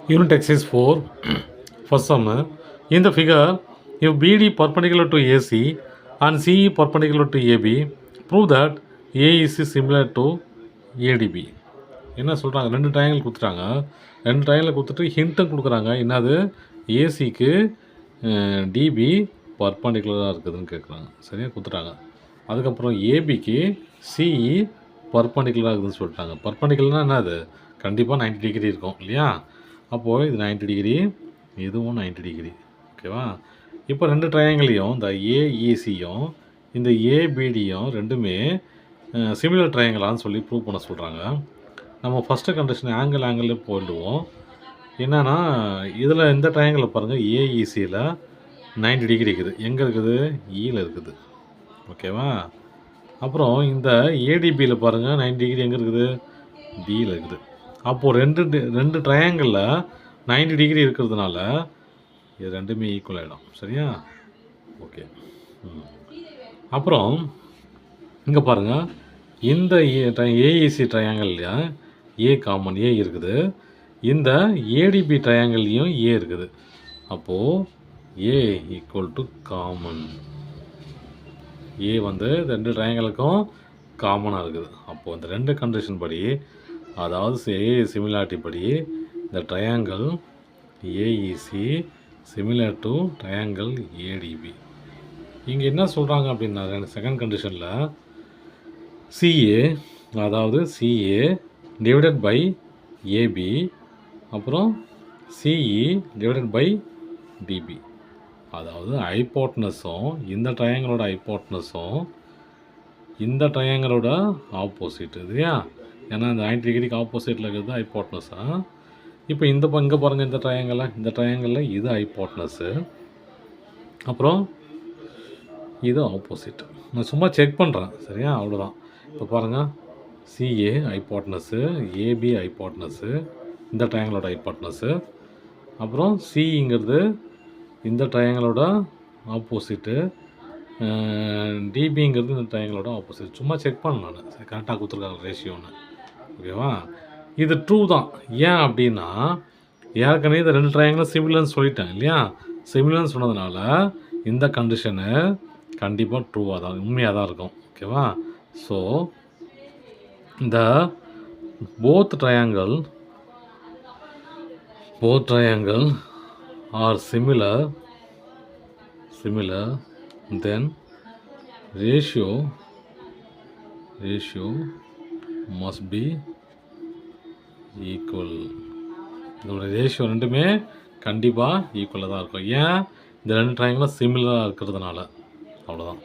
Unit exercise 4. First sum. In the figure, if BD perpendicular to AC and CE perpendicular to AB, prove that A is similar to ADB. என்ன சொல்கிறாங்க, ரெண்டு triangle கொடுத்துட்டாங்க. ரெண்டு triangle கொடுத்துட்டு ஹிண்ட்டும் கொடுக்குறாங்க. என்னது, ஏசிக்கு டிபி பர்பண்டிகுலராக இருக்குதுன்னு கேட்குறாங்க. சரியாக கொடுத்துட்டாங்க. அதுக்கப்புறம் ஏபிக்கு சிஇ பர்பண்டிகுலராக இருக்குதுன்னு சொல்லிட்டாங்க. பர்பண்டிகுலர்னால் என்னது, கண்டிப்பாக 90 டிகிரி இருக்கும் இல்லையா. அப்போது இது 90 டிகிரி, இதுவும் 90 டிகிரி. ஓகேவா. இப்போ ரெண்டு ட்ரையாங்கிளையும், இந்த ஏஇசியும் இந்த ஏபிடியும் ரெண்டுமே சிமிலர் ட்ரையாங்கிளான்னு சொல்லி ப்ரூவ் பண்ண சொல்கிறாங்க. நம்ம ஃபஸ்ட்டு கண்டிஷன் ஆங்கிள் போயிடுவோம். என்னென்னா, இதில் இந்த ட்ரையாங்கிளில் பாருங்கள், ஏஇசியில் 90 டிகிரி இருக்குது. எங்கே இருக்குது, ஈயில் இருக்குது. ஓகேவா. அப்புறம் இந்த ஏடிபியில் பாருங்கள், 90 டிகிரி எங்கே இருக்குது, பியில் இருக்குது. அப்போது ரெண்டு ட்ரையாங்கிளில் 90 டிகிரி இருக்கிறதுனால இது ரெண்டுமே ஈக்குவல் ஆகிடும். சரியா. ஓகே. அப்புறம் இங்கே பாருங்கள், இந்த ஏஇசி ட்ரையாங்கிளில் ஏ காமன், ஏ இருக்குது. இந்த ஏடிபி ட்ரையாங்கிள்லையும் ஏ இருக்குது. அப்போது ஏ ஈக்குவல் டு காமன். ஏ வந்து ரெண்டு ட்ரையாங்கிளுக்கும் காமனாக இருக்குது. அப்போது இந்த ரெண்டு கண்டிஷன் படி, அதாவது ஏ சிமிலாரிட்டி படி, இந்த triangle AEC similar to triangle ATP. இங்கே என்ன சொல்கிறாங்க அப்படின்னா, செகண்ட் கண்டிஷனில் சிஏ, அதாவது சிஏ டிவைடட் பை ஏபி, அப்புறம் சிஇ டிவைடட் பை டிபி. அதாவது ஹைப்போட்னஸும் இந்த ட்ரையாங்கிளோட ஹைப்போட்னஸும் இந்த ட்ரையாங்கிளோட ஆப்போசிட் இல்லையா. ஏன்னா இந்த 90 டிகிரிக்கு ஆப்போசிட்டில் இருக்கிறது ஹைப்போட்னஸாக. இப்போ இங்கே பாருங்கள், இந்த ட்ரையாங்கிளில் இது ஹைப்போட்னஸு, அப்புறம் இது ஆப்போசிட். நான் சும்மா செக் பண்ணுறேன். சரியா, அவ்வளோதான். இப்போ பாருங்கள், சிஏ ஹைப்போட்னஸு, ஏபி ஹைப்போட்னஸு, இந்த ட்ரையாங்கிளோட ஹைப்போட்னஸு, அப்புறம் சிங்கிறது இந்த ட்ரையாங்கிளோட ஆப்போசிட்டு, டிபிங்கிறது இந்த ட்ரையாங்கிளோட ஆப்போசிட். சும்மா செக் பண்ண நான், சரி கரெக்டாக கொடுத்துருக்காங்க ரேஷியோன்னு. ஓகேவா. இது ட்ரூ தான். ஏன் அப்படின்னா, ஏற்கனவே இந்த ரெண்டு ட்ரையாங்கிளும் சிமிலர்னு சொல்லிட்டேன் இல்லையா. சிமிலர்னு சொன்னதுனால இந்த கண்டிஷனு கண்டிப்பாக ட்ரூவாக தான், உண்மையாக தான் இருக்கும். ஓகேவா. ஸோ இந்த both triangle are similar, then ratio must be equal. இதோட ரேஷியோ ரெண்டுமே கண்டிப்பாக ஈக்குவலாக தான் இருக்கும். ஏன், இந்த ரெண்டு ட்ரையாங்கிளும் சிமிலராக இருக்கிறதுனால. அவ்வளோதான்.